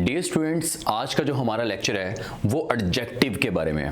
Dear students, आज का जो हमारा लेक्चर है वो एडजेक्टिव के बारे में है।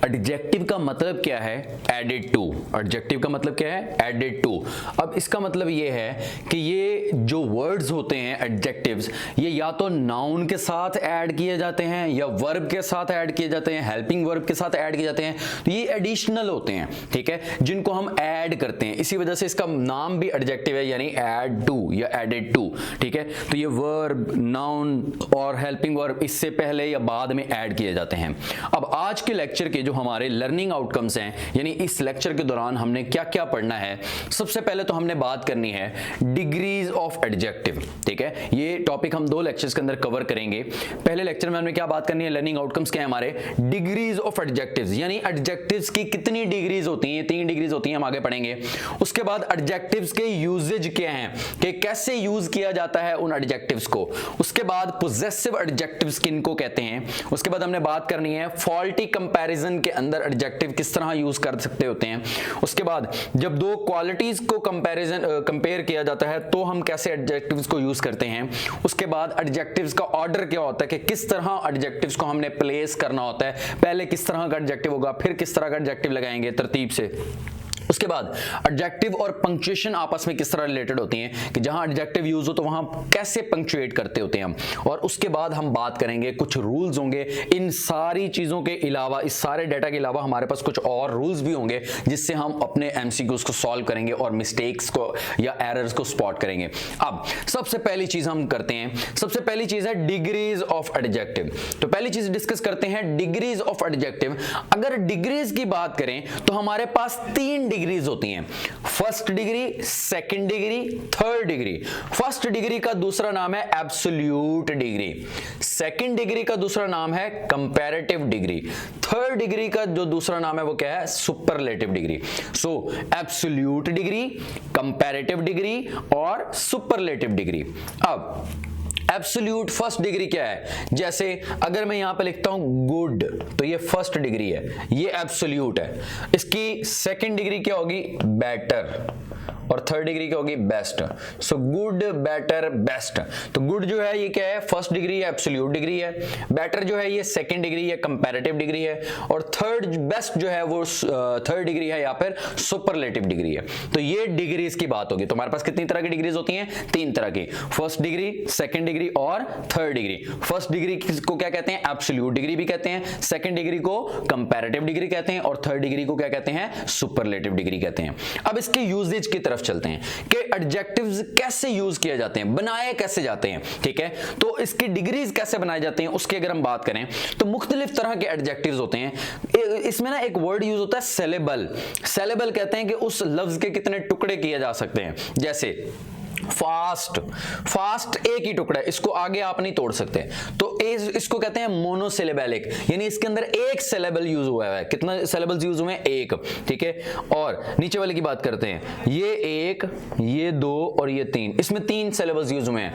एडजेक्टिव का मतलब क्या है? Added to. एडजेक्टिव का मतलब क्या है? Added to. अब इसका मतलब ये है कि ये जो वर्ड्स होते हैं एडजेक्टिव्स, ये या तो नाउन के साथ ऐड किए जाते हैं या वर्ब के साथ ऐड किए जाते हैं, हेल्पिंग वर्ब के साथ ऐड किए जाते हैं। तो ये एडिशनल होते हैं, ठीक है, जिनको हम ऐड करते हैं। इसी वजह से इसका नाम भी एडजेक्टिव है, यानी ऐड टू या एडेड टू, ठीक है। तो ये वर्ब, नाउन और हेल्पिंग वर्ब इससे पहले या बाद में ऐड किए जाते हैं। अब आज के लेक्चर के जो हमारे लर्निंग आउटकम्स हैं, यानी इस लेक्चर के दौरान हमने क्या क्या पढ़ना है, सबसे पहले तो हमने बात करनी है डिग्रीज ऑफ एडजेक्टिव, ठीक है। ये टॉपिक हम 2 लेक्चर्स के अंदर कवर करेंगे। पहले लेक्चर में हमने क्या बात करनी है, लर्निंग आउटकम्स क्या है हमारे, डिग्रीज ऑफ एडजेक्टिव्स, यानी एडजेक्टिव्स की कितनी डिग्रीज होती हैं, 3 डिग्रीज होती हैं, हम आगे पढ़ेंगे। उसके बाद एडजेक्टिव्स के यूजेज क्या हैं, कि कैसे यूज किया जाता है उन एडजेक्टिव्स को। उसके बाद पोजेसिव एडजेक्टिव्स किनको कहते हैं। उसके बाद हमने बात करनी है फॉल्टी कंपैरिजन के अंदर एडजेक्टिव किस तरह यूज कर सकते होते हैं। उसके बाद जब 2 क्वालिटीज को कंपेयर किया जाता है तो हम कैसे एडजेक्टिव्स को यूज करते हैं। उसके बाद एडजेक्टिव्स का ऑर्डर क्या होता है, कि किस तरह एडजेक्टिव्स को हमने प्लेस करना होता है, पहले किस तरह का एडजेक्टिव होगा, फिर किस तरह का एडजेक्टिव लगाएंगे तरतीब से। उसके बाद एडजेक्टिव और पंक्चुएशन आपस में किस तरह रिलेटेड होती हैं, कि जहां एडजेक्टिव यूज हो तो वहां कैसे पंक्चुएट करते होते हैं हम। और उसके बाद हम बात करेंगे, कुछ रूल्स होंगे। इन सारी चीजों के अलावा, इस सारे डाटा के अलावा हमारे पास कुछ और रूल्स भी होंगे जिससे हम अपने एमसीक्यूज को सॉल्व करेंगे और मिस्टेक्स को या एरर्स को स्पॉट करेंगे। अब सबसे पहली चीज हम करते हैं, सबसे पहली चीज है डिग्रीज ऑफ एडजेक्टिव। तो पहली चीज डिस्कस करते हैं डिग्रीज ऑफ एडजेक्टिव। अगर डिग्रीज की बात करें तो हमारे पास 3 डिग्रीज होती हैं, first degree, second degree, third degree. First degree का दूसरा नाम है एब्सोल्यूट डिग्री, सेकंड डिग्री का दूसरा नाम है कंपैरेटिव डिग्री, थर्ड डिग्री का जो दूसरा नाम है वो क्या है, सुपरलेटिव डिग्री। सो एब्सोल्यूट डिग्री, कंपैरेटिव डिग्री और सुपरलेटिव डिग्री। अब एब्सोल्यूट फर्स्ट डिग्री क्या है, जैसे अगर मैं यहां पे लिखता हूं गुड, तो ये फर्स्ट डिग्री है, ये एब्सोल्यूट है। इसकी सेकंड डिग्री क्या होगी, बेटर, और थर्ड डिग्री क्या होगी, best. So good, better, best. तो गुड जो है ये क्या है, फर्स्ट डिग्री है, एब्सोल्यूट डिग्री है। बेटर जो है ये सेकंड डिग्री है, कंपैरेटिव डिग्री है। और थर्ड बेस्ट जो है वो थर्ड डिग्री है या फिर सुपरलेटिव डिग्री है। तो ये डिग्रीज की बात होगी। तो हमारे पास कितनी तरह की डिग्रीज होती हैं, 3 तरह की, फर्स्ट डिग्री, सेकंड डिग्री और थर्ड डिग्री। फर्स्ट डिग्री को क्या कहते हैं, एब्सोल्यूट डिग्री भी कहते हैं, सेकंड डिग्री को कंपैरेटिव डिग्री कहते हैं और थर्ड डिग्री को क्या कहते हैं, सुपरलेटिव डिग्री कहते हैं। अब इसके यूजेज की तरफ चलते हैं कि एडजेक्टिव्स कैसे यूज किए जाते हैं, बनाए कैसे जाते हैं, ठीक है। तो इसकी डिग्रीज कैसे बनाए जाते हैं उसकी अगर हम बात करें तो मुख्तलिफ तरह के एडजेक्टिव्स होते हैं। इसमें ना एक वर्ड यूज होता है सेलेबल। सेलेबल कहते हैं कि उस लफ्ज के कितने टुकड़े किए जा सकते हैं। जैसे फास्ट, फास्ट एक ही टुकड़ा है, इसको आगे आप नहीं तोड़ सकते। तो इसको कहते हैं मोनोसिलेबलिक, यानी इसके अंदर एक सिलेबल यूज हुआ है। कितना सिलेबल्स यूज हुए हैं, एक, ठीक है। और नीचे वाले की बात करते हैं, ये 1, ये 2 और ये 3, इसमें 3 सिलेबल्स यूज हुए हैं।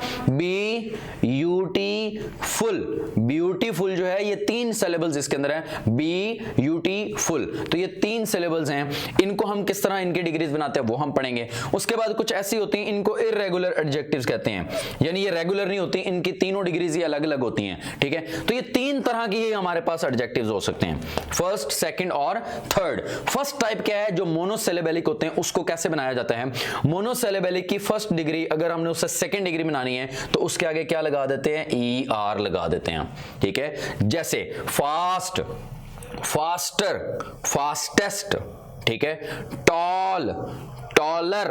ब्यूटीफुल, ब्यूटीफुल जो है ये 3 सिलेबल्स इसके अंदर है, ब्यूटीफुल। तो ये 3 सिलेबल्स हैं। इनको हम किस तरह इनके डिग्रीज बनाते हैं वो हम पढ़ेंगे। उसके बाद कुछ ऐसी होती हैं, इनको इर्रेगुलर एडजेक्टिव्स कहते हैं, यानी ये रेगुलर नहीं होती, इनकी तीनों डिग्रीज ये अलग अलग होती हैं, ठीक है। तो ये 3 तरह की हमारे पास एडजेक्टिव्स हो सकते हैं, फर्स्ट, सेकंड और थर्ड। फर्स्ट टाइप क्या है, जो मोनोसिलेबलिक होते हैं, उसको कैसे बनाया जाता है। मोनोसिलेबलिक की फर्स्ट डिग्री अगर हमने उससे सेकंड डिग्री बनानी है तो उसके आगे क्या लगा देते हैं, ER लगा देते हैं, ठीक है। जैसे फास्ट, फास्टर, फास्टेस्ट, ठीक है। टॉल, टॉलर,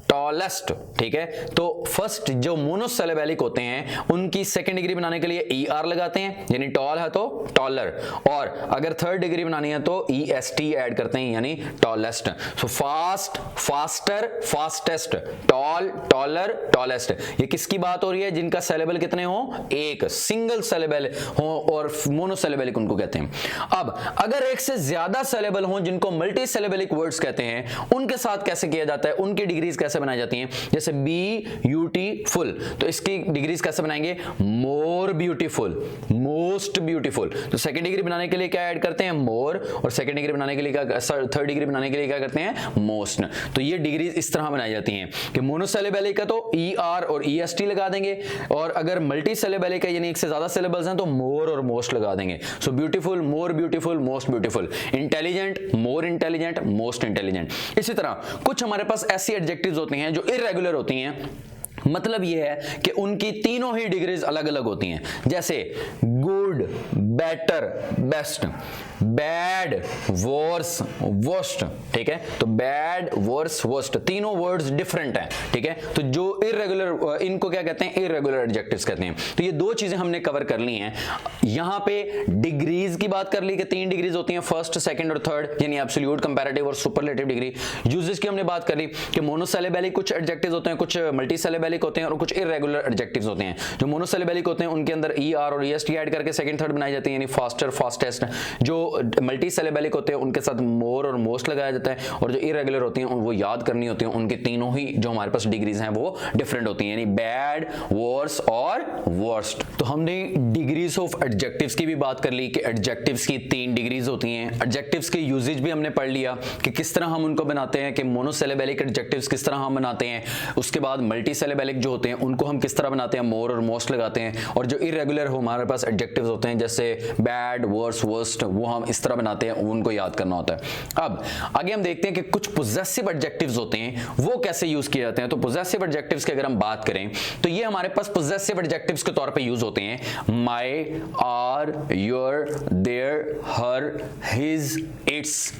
टॉलेस्ट, ठीक है। तो फर्स्ट जो मोनोसिलेबलिक होते हैं उनकी सेकंड डिग्री बनाने के लिए ER लगाते हैं, यानी टॉल है तो टॉलर, और अगर थर्ड डिग्री बनानी है तो EST ऐड करते हैं, यानी tallest. So fast, faster, fastest, tall, taller, tallest. ये किसकी बात हो रही है, जिनका सिलेबल कितने हो, एक, सिंगल सिलेबल हो, और मोनोसिलेबलिक उनको कहते हैं। अब अगर एक से ज्यादा सिलेबल हो, जिनको मल्टी सिलेबलिक वर्ड्स कहते हैं, उनके साथ कैसे किया जाता है उनकी डिग्रीज कैसे बनाई जाती हैं। जैसे ब्यूटीफुल, तो इसकी डिग्रीज कैसे बनाएंगे, मोर ब्यूटीफुल, मोस्ट ब्यूटीफुल। तो सेकंड डिग्री बनाने के लिए क्या ऐड करते हैं, मोर, और सेकंड डिग्री बनाने के लिए क्या, थर्ड डिग्री बनाने के लिए क्या करते हैं, मोस्ट। तो ये डिग्रीज इस तरह बनाई जाती हैं कि मोनोसिलेबलिक का तो ER और EST लगा देंगे, और अगर मल्टी सिलेबलिक है यानी एक से ज्यादा सिलेबल्स हैं तो मोर और मोस्ट लगा देंगे। So beautiful, more beautiful, most beautiful. Intelligent, more intelligent, most intelligent. इसी तरह कुछ हमारे पास ऐसी एडजेक्टिव्स होती हैं जो इर्रेगुलर होती हैं, मतलब यह है कि उनकी तीनों ही डिग्रीज अलग अलग होती हैं। जैसे good, better, best, bad, worse, worst, ठीक है। तो बैड, वर्स, वर्स्ट तीनों वर्ड्स डिफरेंट हैं, ठीक है। तो जो इर्रेगुलर, इनको क्या कहते हैं, इर्रेगुलर एडजेक्टिव्स कहते हैं। तो ये दो चीजें हमने कवर कर ली हैं। यहां पे डिग्रीज की बात कर ली कि 3 डिग्रीज होती हैं, फर्स्ट, सेकंड और थर्ड, यानी एब्सोल्यूट, कंपैरेटिव और सुपरलेटिव डिग्री। यूजेस की हमने बात कर ली कि मोनोसिलेबलिक कुछ एडजेक्टिव्स होते हैं, कुछ मल्टीसिलेबलिक होते हैं और कुछ इर्रेगुलर एडजेक्टिव्स होते हैं। जो मोनोसिलेबलिक होते हैं उनके अंदर ER और EST ऐड करके सेकंड थर्ड बनाई जाती है, यानी फास्टर, फास्टेस्ट। जो मल्टीसिलेबलिक होते हैं उनके साथ मोर और मोस्ट लगाया जाता है, और जो इर्रेगुलर होती हैं वो याद करनी होती हैं, उनके तीनों ही जो हमारे पास डिग्रीज हैं वो डिफरेंट होती हैं, यानी बैड, वर्स और वर्स्ट। तो हमने डिग्रीज ऑफ एडजेक्टिव्स की भी बात कर ली कि एडजेक्टिव्स की 3 डिग्रीज होती हैं। एडजेक्टिव्स के यूजेज भी हमने पढ़ लिया कि किस तरह हम उनको बनाते हैं, कि मोनोसिलेबलिक एडजेक्टिव्स किस तरह हम बनाते हैं। उसके बाद मल्टीसिलेबलिक जो होते हैं उनको हम किस तरह बनाते हैं, मोर और मोस्ट लगाते हैं। और जो इर्रेगुलर हमारे पास एडजेक्टिव्स होते हैं जैसे बैड, वर्स, वर्स्ट, वो हम इस तरह बनाते हैं, उनको याद करना होता है। अब आगे हम देखते हैं कि कुछ पोजेसिव एडजेक्टिव्स होते हैं वो कैसे यूज किए जाते हैं। तो पोजेसिव एडजेक्टिव्स की अगर हम बात करें तो ये हमारे पास पोजेसिव एडजेक्टिव्स के तौर पे यूज होते हैं my, our, your, their, her, his, its.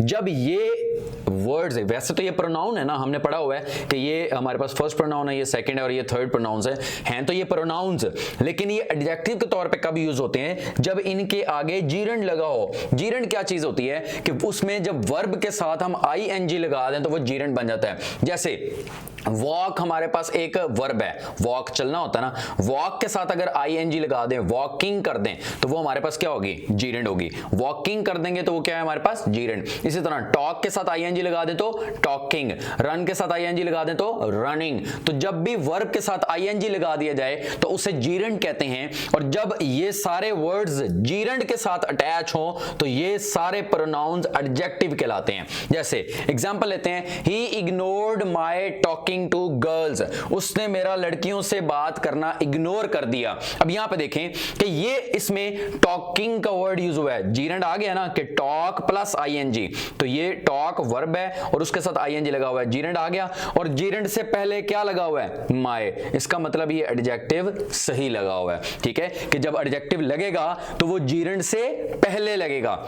जब ये वर्ड्स है, वैसे तो ये प्रोनाउन है ना, हमने पढ़ा हुआ है कि ये हमारे पास फर्स्ट प्रोनाउन है, ये सेकंड है और ये थर्ड प्रोनाउंस हैं तो ये प्रोनाउंस, लेकिन ये एडजेक्टिव के तौर पे कब यूज होते हैं, जब इनके आगे जीरंड लगा हो। जीरंड क्या चीज होती है कि उसमें जब वर्ब के साथ हम ING लगा दें तो वो जीरंड बन जाता है। जैसे वॉक हमारे पास एक वर्ब है, वॉक चलना होता है ना, वॉक के साथ अगर ING लगा दें, वॉकिंग कर दें तो वो हमारे पास क्या होगी, जीरंड होगी। वॉकिंग कर देंगे तो वो क्या है हमारे पास, जीरंड। इसी तरह टॉक के साथ ING लगा दें तो टॉकिंग, रन के साथ ING लगा दें तो रनिंग। तो जब भी वर्ब के साथ ING लगा दिया जाए तो उसे जीरंड कहते हैं, और जब ये सारे वर्ड्स जीरंड के साथ अटैच हो तो ये सारे प्रोनाउंस एडजेक्टिव कहलाते हैं। जैसे एग्जांपल लेते हैं, he ignored my talking to girls, उसने मेरा लड़कियों से बात करना इग्नोर कर दिया। अब यहां पे देखें कि ये इसमें टॉकिंग का वर्ड यूज हुआ है, जीरंड आ गया ना कि टॉक प्लस ING, तो ये टॉक वर्ब है और उसके साथ ING लगा हुआ है, जीरंड आ गया, और जीरंड से पहले क्या लगा हुआ है, माय। इसका मतलब ये एडजेक्टिव सही लगा हुआ है, ठीक है, कि जब एडजेक्टिव लगेगा तो वो जीरंड से पहले लगेगा।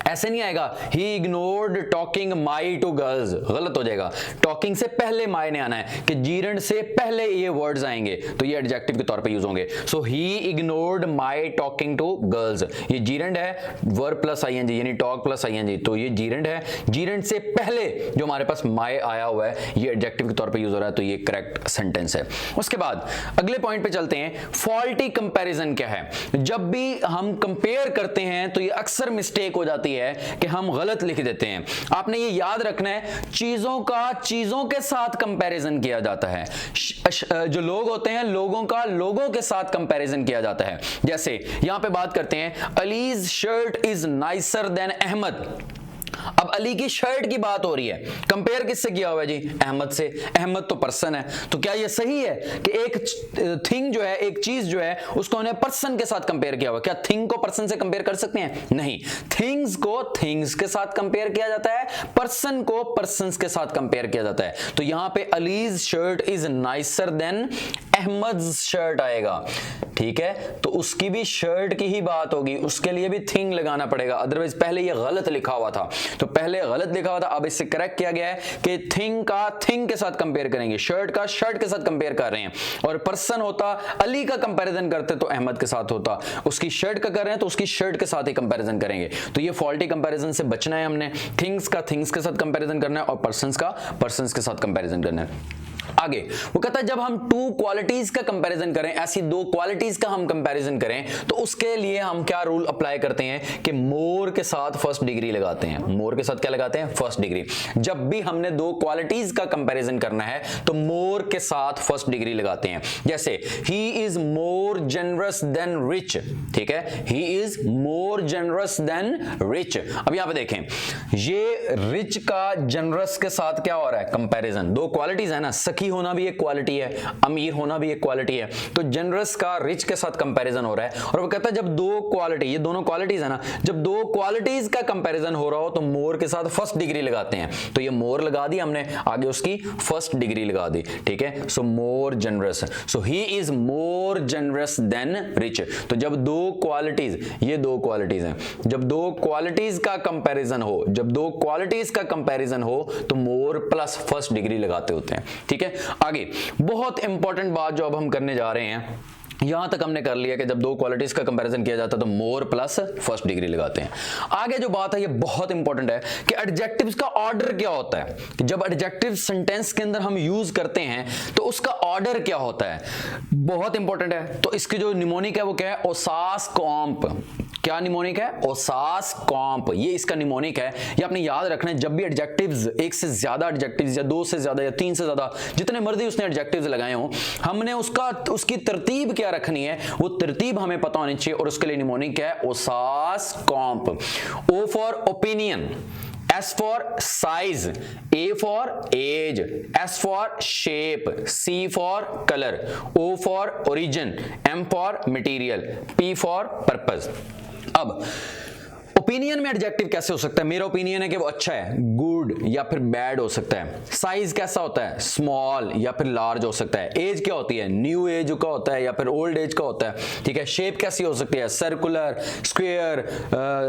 ऐसे नहीं आएगा he ignored talking my to girls, गलत हो जाएगा। टॉकिंग से पहले माई ने आना है कि जीरंड से पहले ये वर्ड्स आएंगे तो ये एडजेक्टिव के तौर पे यूज होंगे। So he ignored my talking to girls, ये जीरंड है, वर्ब प्लस ING यानी टॉक प्लस ING, तो ये जीरंड है। जीरंड से पहले जो हमारे पास माई आया हुआ है ये एडजेक्टिव के तौर पे यूज हो रहा है, तो ये करेक्ट सेंटेंस है। उसके बाद अगले पॉइंट पे चलते हैं, फॉल्टी कंपैरिजन क्या है। जब भी हम कंपेयर करते हैं तो ये अक्सर मिस्टेक हो जाती है कि हम गलत लिख देते हैं। आपने ये याद रखना है, चीजों का चीजों के साथ कंपैरिजन किया जाता है। जो लोग होते हैं लोगों का लोगों के साथ कंपैरिजन किया जाता है। जैसे यहां पे बात करते हैं, Ali's shirt is nicer than Ahmad. अब अली की शर्ट की बात हो रही है, कंपेयर किससे किया हुआ है जी, अहमद से। अहमद तो पर्सन है, तो क्या यह सही है कि एक थिंग जो है, एक चीज जो है उसको हमने पर्सन के साथ कंपेयर किया हुआ? क्या थिंग को पर्सन से कंपेयर कर सकते हैं? नहीं, थिंग्स को थिंग्स के साथ कंपेयर किया जाता है, पर्सन को पर्सन्स के साथ कंपेयर किया जाता है। तो यहां पे Ali's shirt is nicer than Ahmad's shirt आएगा, ठीक है, तो उसकी भी शर्ट की ही बात होगी, उसके लिए भी थिंग लगाना पड़ेगा, अदरवाइज पहले ये गलत लिखा हुआ था। तो पहले गलत लिखा हुआ था, अब इससे करेक्ट किया गया है कि थिंग का थिंग के साथ कंपेयर करेंगे, शर्ट का शर्ट के साथ कंपेयर कर रहे हैं। और पर्सन होता अली का कंपैरिजन करते तो अहमद के साथ होता, उसकी शर्ट का कर रहे हैं तो उसकी शर्ट के साथ ही कंपैरिजन करेंगे। तो ये फॉल्टी कंपैरिजन से बचना है हमने, थिंग्स का थिंग्स के साथ कंपैरिजन करना है और पर्सन्स का पर्सन्स के साथ कंपैरिजन करना है। आगे वो कहता है जब हम टू क्वालिटीज का कंपैरिजन करें, ऐसी दो क्वालिटीज का हम कंपैरिजन करें, तो उसके लिए हम क्या रूल अप्लाई करते हैं कि मोर के साथ फर्स्ट डिग्री लगाते हैं। मोर के साथ क्या लगाते हैं? First degree. जब भी हमने दो क्वालिटीज का कंपैरिजन करना है तो मोर के साथ फर्स्ट डिग्री लगाते हैं। जैसे he is more generous than rich, ठीक है, he is more generous than rich. अब यहां पे देखें, ये रिच का जनरस के साथ क्या हो रहा है? कंपैरिजन। दो क्वालिटीज है ना, सखी होना भी एक क्वालिटी है, अमीर होना भी एक क्वालिटी है, तो जनरस का रिच के साथ कंपैरिजन हो रहा है। और वो कहता है जब दो क्वालिटी, ये दोनों क्वालिटीज है ना, जब दो क्वालिटीज का कंपैरिजन हो रहा हो तो मोर के साथ फर्स्ट डिग्री लगाते हैं। तो ये मोर लगा दी हमने, आगे उसकी फर्स्ट डिग्री लगा दी, ठीक है। So more generous, so he is more generous than rich. तो जब दो क्वालिटीज, ये दो क्वालिटीज हैं, जब दो क्वालिटीज का कंपैरिजन हो, जब दो क्वालिटीज का कंपैरिजन हो तो मोर प्लस फर्स्ट डिग्री लगाते होते हैं, ठीक है। आगे बहुत इंपॉर्टेंट बात जो अब हम करने जा रहे हैं, यहां तक हमने कर लिया कि जब दो क्वालिटीज का कंपैरिजन किया जाता है तो मोर प्लस फर्स्ट डिग्री लगाते हैं। आगे जो बात है ये बहुत इंपॉर्टेंट है कि एडजेक्टिव्स का ऑर्डर क्या होता है। कि जब एडजेक्टिव सेंटेंस के अंदर हम यूज करते हैं तो उसका ऑर्डर क्या होता है, बहुत इंपॉर्टेंट है। तो इसकी जो निमोनिक है वो क्या है? ओसास कॉम्प। क्या निमोनिक है? ओसास कॉम्प, ये इसका निमोनिक है। ये आपने याद रखना है, जब भी एडजेक्टिव्स, एक से ज्यादा एडजेक्टिव्स या दो से ज्यादा या तीन से ज्यादा, जितने मर्जी उसने एडजेक्टिव्स लगाए हों, हमने उसकी तरतीब क्या रखनी है, वो तरतीब हमें पता होनी चाहिए। और उसके लिए निमोनिक है OSAS COMP. O for opinion, S for size, A for age, S for shape, C for color, O for origin, M for material, P for purpose। अब ओपिनियन में एडजेक्टिव कैसे हो सकता है? मेरा ओपिनियन है कि वो अच्छा है, गुड या फिर बैड हो सकता है। साइज कैसा होता है? स्मॉल या फिर लार्ज हो सकता है। एज क्या होती है? न्यू एज का होता है या फिर ओल्ड एज का होता है, ठीक है। शेप कैसी हो सकती है? सर्कुलर, स्क्वायर,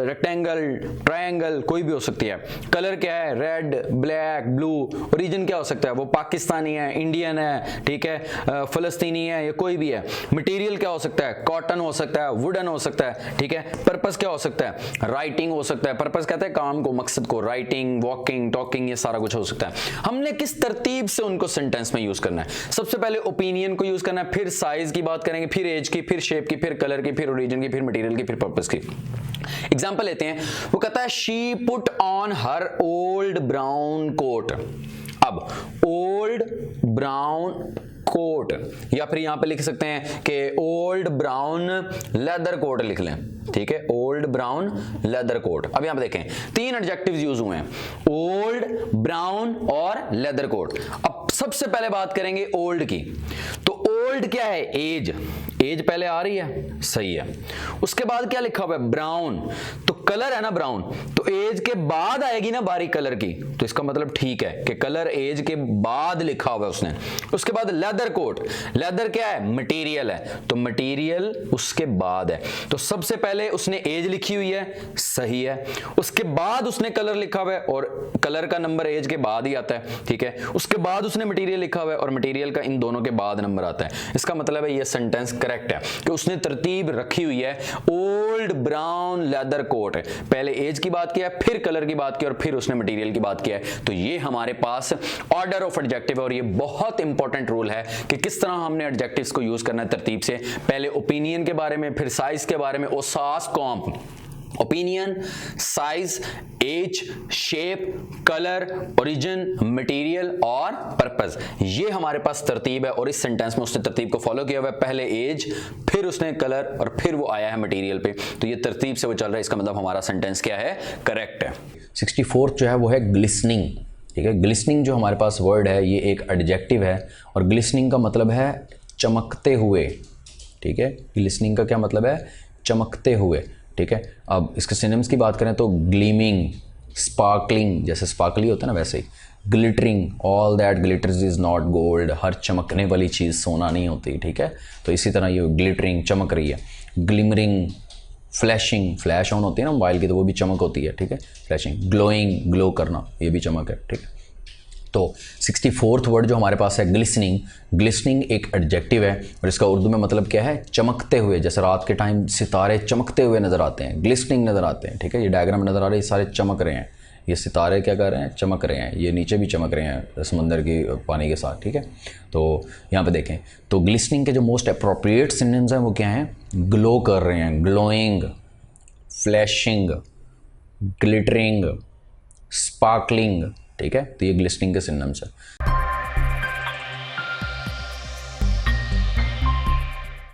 रेक्टेंगल, ट्रायंगल, कोई भी हो सकती है। कलर क्या है? Red, black, blue. ओरिजिन क्या हो सकता है? वो पाकिस्तानी है, इंडियन है, ठीक है, फलस्तीनी है, या कोई भी है। मटेरियल क्या हो सकता है? कॉटन हो सकता है, वुडन हो सकता है, ठीक है। पर्पस क्या हो सकता है? राइटिंग हो सकता है। पर्पस कहते हैं काम को, मकसद को। राइटिंग, वॉकिंग, टॉकिंग, ये सारा कुछ हो सकता है। हमने किस तरतीब से उनको सेंटेंस में यूज करना है? सबसे पहले ओपिनियन को यूज करना है, फिर साइज की बात करेंगे, फिर एज की, फिर शेप की, फिर कलर की, फिर ओरिजिन की, फिर मटेरियल की, फिर पर्पस की। एग्जांपल लेते हैं, वो कहता है she put on her old brown coat. अब ओल्ड ब्राउन कोट, या फिर यहां पे लिख सकते हैं कि ओल्ड ब्राउन लेदर कोट लिख लें, ठीक है, ओल्ड ब्राउन लेदर कोट। अब यहां पे देखें, तीन एडजेक्टिव्स यूज हुए हैं, ओल्ड, ब्राउन और लेदर कोट। अब सबसे पहले बात करेंगे ओल्ड की। तो ओल्ड क्या है? एज। एज पहले आ रही है, सही है। उसके बाद क्या लिखा हुआ है? ब्राउन। तो कलर है ना ब्राउन, तो एज के बाद आएगी ना बारी कलर की, तो इसका मतलब ठीक है कि कलर एज के बाद लिखा हुआ है उसने। उसके बाद लेदर कोट, लेदर क्या है? मटेरियल है, तो मटेरियल उसके बाद है। तो सबसे पहले उसने एज लिखी हुई है, सही है। उसके बाद उसने कलर लिखा हुआ है, और कलर का नंबर एज के बाद ही आता है, ठीक है। उसके बाद उसने मटेरियल लिखा हुआ है, और मटेरियल का इन दोनों के बाद नंबर आता है। इसका मतलब है ये सेंटेंस करेक्ट है कि उसने तरतीब रखी हुई है, ओल्ड ब्राउन लेदर कोट। पहले एज की बात किया, फिर कलर की बात की, और फिर उसने मटेरियल की बात किया है। तो ये हमारे पास ऑर्डर ऑफ एडजेक्टिव है, और ये बहुत इंपॉर्टेंट रूल है कि किस तरह हमने एडजेक्टिव्स को यूज करना है तरतीब से। पहले ओपिनियन के बारे में, फिर साइज के बारे में, OSAS COMP, opinion, size, age, shape, colour, origin, material और पर्पस। ये हमारे पास तरतीब है, और इस सेंटेंस में उसने तरतीब को फॉलो किया हुआ है। पहले एज, फिर उसने कलर, और फिर वो आया है मटेरियल पे। तो ये तरतीब से वो चल रहा है, इसका मतलब हमारा सेंटेंस क्या है? करेक्ट है। 64th जो है वो है ग्लिसनिंग, ठीक है। ग्लिसनिंग जो हमारे पास वर्ड है ये एक एडजेक्टिव है, और ग्लिसनिंग का मतलब है चमकते हुए, ठीक है। ग्लिसनिंग का क्या मतलब है? चमकते हुए, ठीक है। अब इसके सिनोनिम्स की बात करें तो ग्लीमिंग, स्पार्कलिंग, जैसे स्पार्कली होता है ना वैसे ही, glittering, all that glitters is not gold, हर चमकने वाली चीज़ सोना नहीं होती, ठीक है। तो इसी तरह ये ग्लिटरिंग, चमक रही है। ग्लिमरिंग, फ्लैशिंग, फ्लैश ऑन होती है ना मोबाइल की, तो वो भी चमक होती है, ठीक है। फ्लैशिंग, ग्लोइंग, ग्लो करना, ये भी चमक है, ठीक है। तो 64th वर्ड जो हमारे पास है ग्लिसनिंग। ग्लिसनिंग एक एडजेक्टिव है, और इसका उर्दू में मतलब क्या है? चमकते हुए। जैसे रात के टाइम सितारे चमकते हुए नजर आते हैं, ग्लिसनिंग नजर आते हैं, ठीक है। ये डायग्राम नजर आ रहे हैं, सारे चमक रहे हैं, ये सितारे क्या कर रहे हैं, चमक रहे हैं, ये नीचे भी चमक रहे हैं समंदर के पानी के साथ, ठीक है। तो यहाँ पे देखें तो ग्लिस्टनिंग के जो मोस्ट अप्रोप्रिएट सिनोनिम्स हैं वो क्या हैं, ग्लो कर रहे हैं, ग्लोइंग, फ्लैशिंग, ग्लिटरिंग, स्पार्कलिंग, ठीक है। तो ये ग्लिस्टनिंग के सिनोनिम्स है।